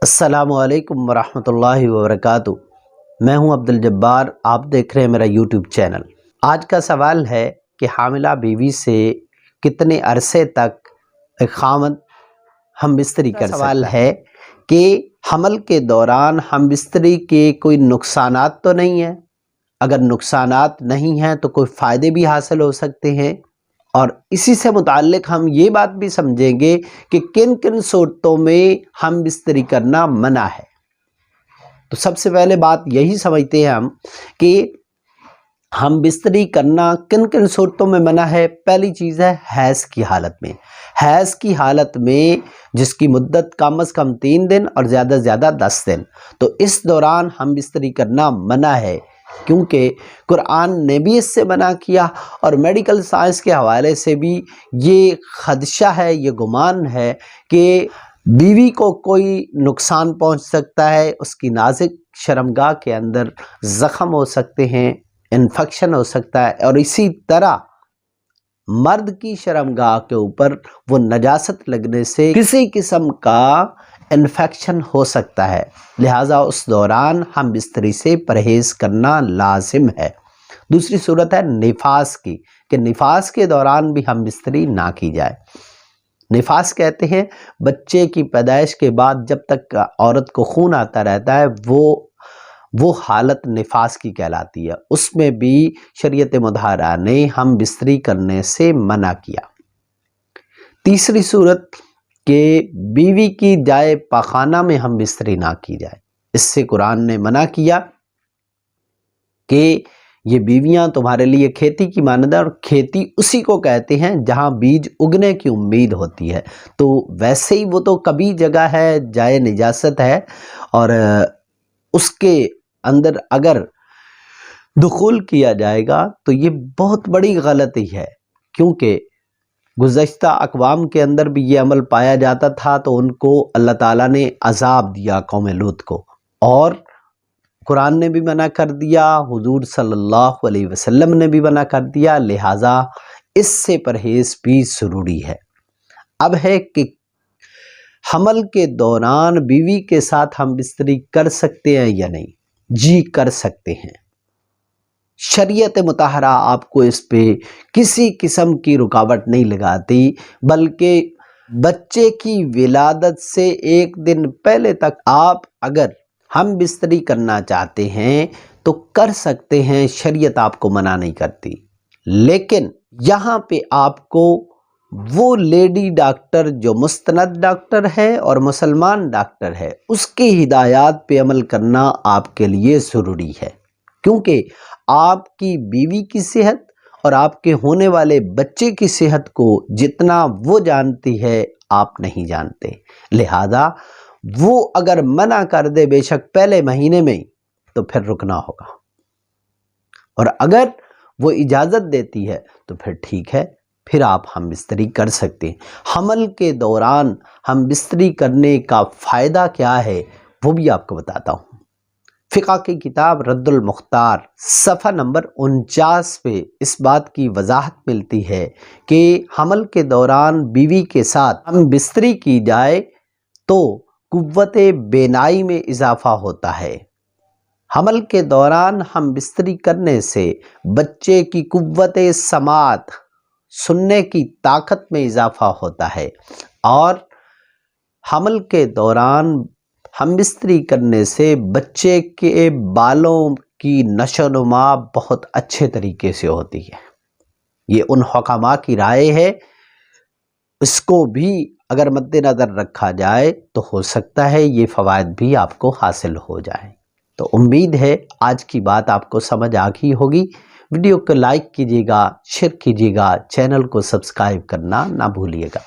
السلام علیکم ورحمۃ اللہ وبرکاتہ۔ میں ہوں عبدالجبار، آپ دیکھ رہے ہیں میرا یوٹیوب چینل۔ آج کا سوال ہے کہ حاملہ بیوی سے کتنے عرصے تک ایک خاوند ہم بستری کر سکتا ہے؟ سوال ہے کہ حمل کے دوران ہم بستری کے کوئی نقصانات تو نہیں ہیں؟ اگر نقصانات نہیں ہیں تو کوئی فائدے بھی حاصل ہو سکتے ہیں، اور اسی سے متعلق ہم یہ بات بھی سمجھیں گے کہ کن کن صورتوں میں ہم بستری کرنا منع ہے۔ تو سب سے پہلے بات یہی سمجھتے ہیں ہم کہ ہم بستری کرنا کن کن صورتوں میں منع ہے۔ پہلی چیز ہے حیض کی حالت میں۔ حیض کی حالت میں جس کی مدت کم از کم 3 دن اور زیادہ سے زیادہ 10 دن، تو اس دوران ہم بستری کرنا منع ہے، کیونکہ قرآن نے بھی اس سے منع کیا، اور میڈیکل سائنس کے حوالے سے بھی یہ خدشہ ہے، یہ گمان ہے کہ بیوی کو کوئی نقصان پہنچ سکتا ہے، اس کی نازک شرمگاہ کے اندر زخم ہو سکتے ہیں، انفیکشن ہو سکتا ہے، اور اسی طرح مرد کی شرمگاہ کے اوپر وہ نجاست لگنے سے کسی قسم کا انفیکشن ہو سکتا ہے، لہٰذا اس دوران ہم بستری سے پرہیز کرنا لازم ہے۔ دوسری صورت ہے نفاس کی، کہ نفاس کے دوران بھی ہم بستری نہ کی جائے۔ نفاس کہتے ہیں بچے کی پیدائش کے بعد جب تک عورت کو خون آتا رہتا ہے وہ حالت نفاس کی کہلاتی ہے، اس میں بھی شریعت مطہرہ نے ہم بستری کرنے سے منع کیا۔ تیسری صورت کہ بیوی کی جائے پاخانہ میں ہم بستری نہ کی جائے، اس سے قرآن نے منع کیا کہ یہ بیویاں تمہارے لیے کھیتی کی مانند ہے، اور کھیتی اسی کو کہتے ہیں جہاں بیج اگنے کی امید ہوتی ہے، تو ویسے ہی وہ تو کبھی جگہ ہے، جائے نجاست ہے، اور اس کے اندر اگر دخول کیا جائے گا تو یہ بہت بڑی غلطی ہے، کیونکہ گزشتہ اقوام کے اندر بھی یہ عمل پایا جاتا تھا، تو ان کو اللہ تعالیٰ نے عذاب دیا، قوم لوط کو، اور قرآن نے بھی منع کر دیا، حضور صلی اللہ علیہ وسلم نے بھی منع کر دیا، لہٰذا اس سے پرہیز بھی ضروری ہے۔ اب ہے کہ حمل کے دوران بیوی کے ساتھ ہم بستری کر سکتے ہیں یا نہیں؟ جی کر سکتے ہیں۔ شریعت مطہرہ آپ کو اس پہ کسی قسم کی رکاوٹ نہیں لگاتی، بلکہ بچے کی ولادت سے 1 دن پہلے تک آپ اگر ہم بستری کرنا چاہتے ہیں تو کر سکتے ہیں، شریعت آپ کو منع نہیں کرتی۔ لیکن یہاں پہ آپ کو وہ لیڈی ڈاکٹر جو مستند ڈاکٹر ہے اور مسلمان ڈاکٹر ہے، اس کی ہدایات پہ عمل کرنا آپ کے لیے ضروری ہے، کیونکہ آپ کی بیوی کی صحت اور آپ کے ہونے والے بچے کی صحت کو جتنا وہ جانتی ہے آپ نہیں جانتے، لہذا وہ اگر منع کر دے بے شک پہلے مہینے میں تو پھر رکنا ہوگا، اور اگر وہ اجازت دیتی ہے تو پھر ٹھیک ہے، پھر آپ ہم بستری کر سکتے ہیں۔ حمل کے دوران ہم بستری کرنے کا فائدہ کیا ہے وہ بھی آپ کو بتاتا ہوں۔ فقہ کی کتاب رد المختار صفحہ نمبر 49 پہ اس بات کی وضاحت ملتی ہے کہ حمل کے دوران بیوی کے ساتھ ہم بستری کی جائے تو قوت بینائی میں اضافہ ہوتا ہے۔ حمل کے دوران ہم بستری کرنے سے بچے کی قوت سماعت، سننے کی طاقت میں اضافہ ہوتا ہے، اور حمل کے دوران ہم بستری کرنے سے بچے کے بالوں کی نشو و نما بہت اچھے طریقے سے ہوتی ہے۔ یہ ان حکماء کی رائے ہے، اس کو بھی اگر مد نظر رکھا جائے تو ہو سکتا ہے یہ فوائد بھی آپ کو حاصل ہو جائیں۔ تو امید ہے آج کی بات آپ کو سمجھ آ گئی ہوگی۔ ویڈیو کو لائک کیجیے گا، شیئر کیجیے گا، چینل کو سبسکرائب کرنا نہ بھولیے گا۔